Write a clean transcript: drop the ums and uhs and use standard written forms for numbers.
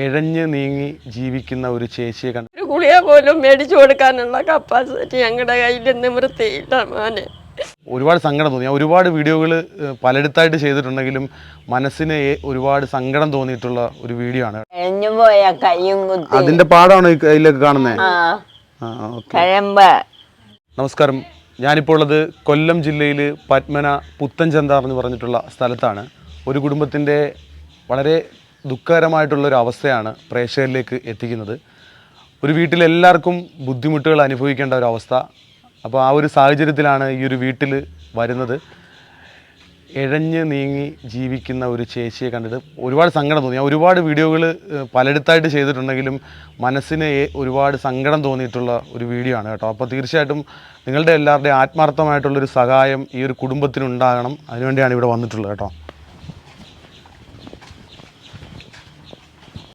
ഇഴഞ്ഞ് നീങ്ങി ജീവിക്കുന്ന ഒരു ചേച്ചിയെ കണ്ട് ഒരു ഗുളിക പോലും മേടിച്ചു കൊടുക്കാനുള്ള കപ്പാസിറ്റി ഞങ്ങളുടെ കയ്യിൽ നിവൃത്തിയില്ല മോനെ. ഒരുപാട് സങ്കടം തോന്നി. ഞാൻ ഒരുപാട് വീഡിയോകൾ പലയിടത്തായിട്ട് ചെയ്തിട്ടുണ്ടെങ്കിലും മനസ്സിന് ഒരുപാട് സങ്കടം തോന്നിയിട്ടുള്ള ഒരു വീഡിയോ ആണ്. അതിന്റെ പാടാണ് ഇതിലൊക്കെ കാണുന്നത്. നമസ്കാരം, ഞാനിപ്പോൾ ഉള്ളത് കൊല്ലം ജില്ലയിൽ പത്മന പുത്തൻചന്താർ എന്ന് പറഞ്ഞിട്ടുള്ള സ്ഥലത്താണ്. ഒരു കുടുംബത്തിൻ്റെ വളരെ ദുഃഖകരമായിട്ടുള്ളൊരു അവസ്ഥയാണ് പ്രേക്ഷകരിലേക്ക് എത്തിക്കുന്നത്. ഒരു വീട്ടിലെല്ലാവർക്കും ബുദ്ധിമുട്ടുകൾ അനുഭവിക്കേണ്ട ഒരു അവസ്ഥ. അപ്പോൾ ആ ഒരു സാഹചര്യത്തിലാണ് ഈ ഒരു വീട്ടിൽ വരുന്നത്. ഇഴഞ്ഞ് നീങ്ങി ജീവിക്കുന്ന ഒരു ചേച്ചിയെ കണ്ടിട്ട് ഒരുപാട് സങ്കടം തോന്നി. ഞാൻ ഒരുപാട് വീഡിയോകൾ പലയിടത്തായിട്ട് ചെയ്തിട്ടുണ്ടെങ്കിലും മനസ്സിന് ഒരുപാട് സങ്കടം തോന്നിയിട്ടുള്ള ഒരു വീഡിയോ ആണ് കേട്ടോ. അപ്പോൾ തീർച്ചയായിട്ടും നിങ്ങളുടെ എല്ലാവരുടെയും ആത്മാർത്ഥമായിട്ടുള്ളൊരു സഹായം ഈ ഒരു കുടുംബത്തിനുണ്ടാകണം. അതിനുവേണ്ടിയാണ് ഇവിടെ വന്നിട്ടുള്ളത് കേട്ടോ.